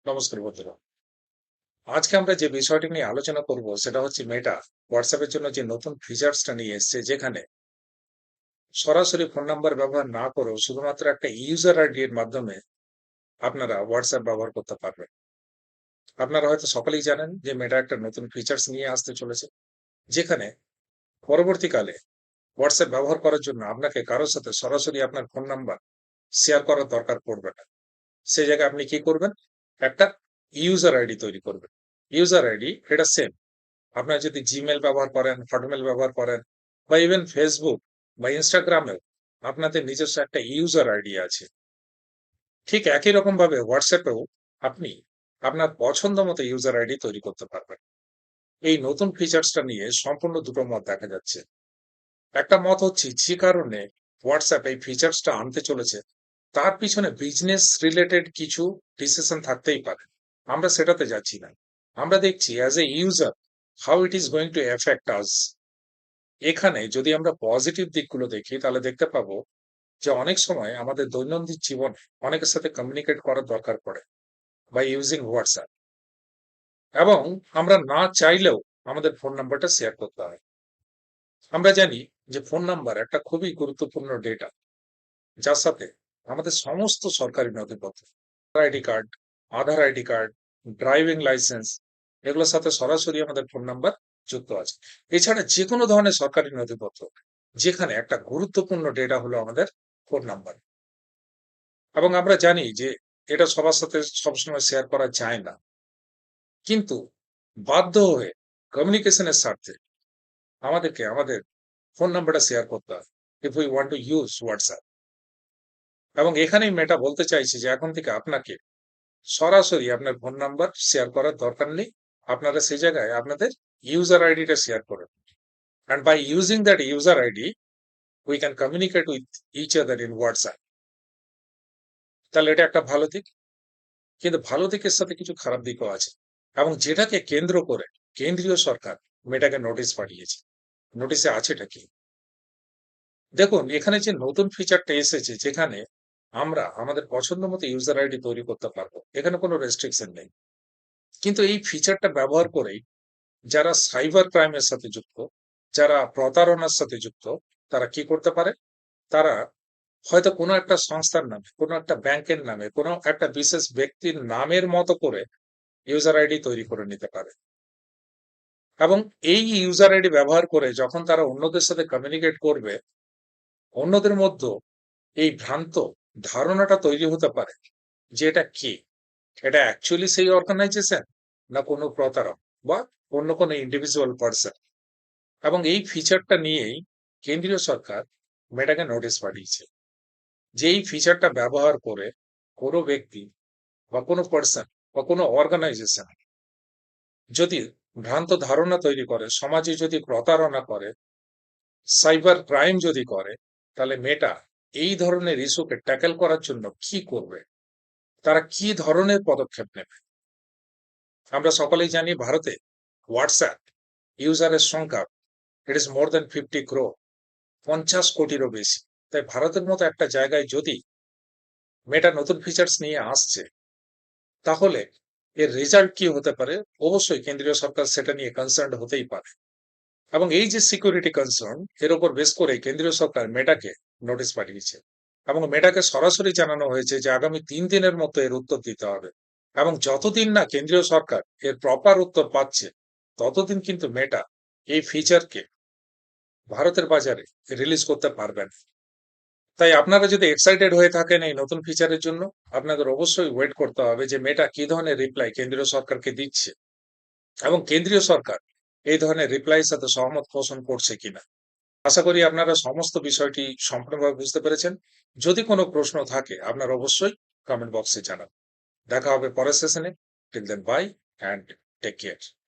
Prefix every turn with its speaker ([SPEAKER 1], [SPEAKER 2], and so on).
[SPEAKER 1] নমস্কার বন্ধুরা। আজকে আমরা যে বিষয়টি নিয়ে আলোচনা করব সেটা হচ্ছে মেটা হোয়াটসঅ্যাপের জন্য যে নতুন ফিচার্সটা নিয়ে এসেছে, যেখানে সরাসরি ফোন নাম্বার ব্যবহার না করেও শুধুমাত্র একটা ইউজার আইডি এর মাধ্যমে আপনারা হোয়াটসঅ্যাপ ব্যবহার করতে পারবেন। আপনারা হয়তো সকলেই জানেন যে মেটা একটা নতুন ফিচার্স নিয়ে আসতে চলেছে, যেখানে পরবর্তীকালে হোয়াটসঅ্যাপ ব্যবহার করার জন্য আপনাকে কারোর সাথে সরাসরি আপনার ফোন নাম্বার শেয়ার করার দরকার পড়বে না। সেই জায়গায় আপনি কি করবেন? একটা ইউজার আইডি তৈরি করবেন। ইউজার আইডি এটা সেম, আপনারা যদি জিমেল ব্যবহার করেন, হটমেল ব্যবহার করেন, বা ইভেন ফেসবুক বা ইনস্টাগ্রামেও আপনাদের নিজস্ব একটা ইউজার আইডি আছে। ঠিক একই রকম ভাবে হোয়াটসঅ্যাপেও আপনি আপনার পছন্দ মতো ইউজার আইডি তৈরি করতে পারবেন। এই নতুন ফিচার্সটা নিয়ে সম্পূর্ণ দুটো মত দেখা যাচ্ছে। একটা মত হচ্ছে যে কারণে হোয়াটসঅ্যাপ এই ফিচার্সটা আনতে চলেছে, তার পিছনে বিজনেস রিলেটেড কিছু ডিসিশন থাকতেই পারে। আমরা সেটাতে যাচ্ছি না। আমরা দেখছি as a user how it is going to affect us. এখানে যদি আমরা পজিটিভ দিকগুলো দেখি তাহলে দেখতে পাবো যে অনেক সময় আমাদের দৈনন্দিন জীবনে অনেকের সাথে কমিউনিকেট করার দরকার পড়ে বাই ইউজিং হোয়াটসঅ্যাপ, এবং আমরা না চাইলেও আমাদের ফোন নাম্বারটা শেয়ার করতে হয়। আমরা জানি যে ফোন নাম্বার একটা খুবই গুরুত্বপূর্ণ ডেটা, যার সাথে আমাদের সমস্ত সরকারি নথিপত্র, আইডি কার্ড, আধার আইডি কার্ড, ড্রাইভিং লাইসেন্স, এগুলোর সাথে সরাসরি আমাদের ফোন নাম্বার যুক্ত আছে। এছাড়া যে কোনো ধরনের সরকারি নথিপত্র, যেখানে একটা গুরুত্বপূর্ণ ডেটা হলো আমাদের ফোন নাম্বার। এবং আমরা জানি যে এটা সবার সাথে সবসময় শেয়ার করা যায় না, কিন্তু বাধ্য হয়ে কমিউনিকেশনের স্বার্থে আমাদেরকে আমাদের ফোন নাম্বারটা শেয়ার করতে হয় if we want to use WhatsApp. এবং এখানেই মেটা বলতে চাইছি যে এখন থেকে আপনাকে সরাসরি আপনার ফোন নাম্বার শেয়ার করার দরকার নেই। আপনারা সেই জায়গায় আপনাদের ইউজার আইডিটা শেয়ার করেন, and by using that user id we can communicate with each other in whatsapp। তাহলে এটা একটা ভালো দিক, কিন্তু ভালো দিকের সাথে কিছু খারাপ দিকও আছে, এবং যেটাকে কেন্দ্র করে কেন্দ্রীয় সরকার মেটাকে নোটিশ পাঠিয়েছে। নোটিশে আছেটা কি? দেখুন, এখানে যে নতুন ফিচারটা এসেছে, যেখানে আমরা আমাদের পছন্দ মতো ইউজার আইডি তৈরি করতে পারবো, এখানে কোনো রেস্ট্রিকশন নেই। কিন্তু এই ফিচারটা ব্যবহার করেই যারা সাইবার ক্রাইমের সাথে যুক্ত, যারা প্রতারণার সাথে যুক্ত, তারা কি করতে পারে? তারা হয়তো কোনো একটা সংস্থার নামে, কোনো একটা ব্যাংকের নামে, কোনো একটা বিশেষ ব্যক্তির নামের মতো করে ইউজার আইডি তৈরি করে নিতে পারে, এবং এই ইউজার আইডি ব্যবহার করে যখন তারা অন্যদের সাথে কমিউনিকেট করবে, অন্যদের মধ্যে এই ভ্রান্ত ধারণাটা তৈরি হতে পারে যে এটা কি, এটা অ্যাকচুয়ালি সেই অর্গানাইজেশন, না কোনো প্রতারক বা অন্য কোনো ইন্ডিভিজুয়াল পার্সন। এবং এই ফিচারটা নিয়েই কেন্দ্রীয় সরকার মেটাকে নোটিশ পাঠিয়েছে যে এই ফিচারটা ব্যবহার করে কোনো ব্যক্তি বা কোনো পার্সন বা কোনো অর্গানাইজেশন যদি ভ্রান্ত ধারণা তৈরি করে, সমাজে যদি প্রতারণা করে, সাইবার ক্রাইম যদি করে, তাহলে মেটা এই ধরনের ইস্যুকে ট্যাকেল করার জন্য কি করবে, তারা কি ধরনের পদক্ষেপ নেবে। আমরা সকলেই জানি ভারতে হোয়াটসঅ্যাপ ইউজারের সংখ্যা it is more then 50 crore, 50 কোটিরও বেশি। তাই ভারতের মতো একটা জায়গায় যদি মেটা নতুন ফিচার্স নিয়ে আসছে, তাহলে এর রেজাল্ট কি হতে পারে? অবশ্যই কেন্দ্রীয় সরকার সেটা নিয়ে কনসার্ন হতেই পারে। এবং এই যে সিকিউরিটি কনসার্ন, এর উপর বেস করে কেন্দ্রীয় সরকার মেটাকে নোটিশ পাঠিয়েছে, এবং মেটাকে সরাসরি জানানো হয়েছে যে আগামী 3 দিনের মতো এর উত্তর দিতে হবে। এবং যতদিন না কেন্দ্রীয় সরকার এর প্রপার উত্তর পাচ্ছে, ততদিন কিন্তু মেটা এই ফিচারকে ভারতের বাজারে রিলিজ করতে পারবেন। তাই আপনারা যদি এক্সাইটেড হয়ে থাকেন এই নতুন ফিচারের জন্য, আপনাদের অবশ্যই ওয়েট করতে হবে যে মেটা কি ধরনের রিপ্লাই কেন্দ্রীয় সরকারকে দিচ্ছে, এবং কেন্দ্রীয় সরকার এই ধরনের রিপ্লাইয়ের সাথে সহমত পোষণ করছে কিনা। আশা করি আপনারা সমস্ত বিষয়টি সম্পূর্ণভাবে বুঝতে পেরেছেন। যদি কোনো প্রশ্ন থাকে আপনারা অবশ্যই কমেন্ট বক্সে জানান। দেখা হবে পরের সেশনে। Till then bye and take care.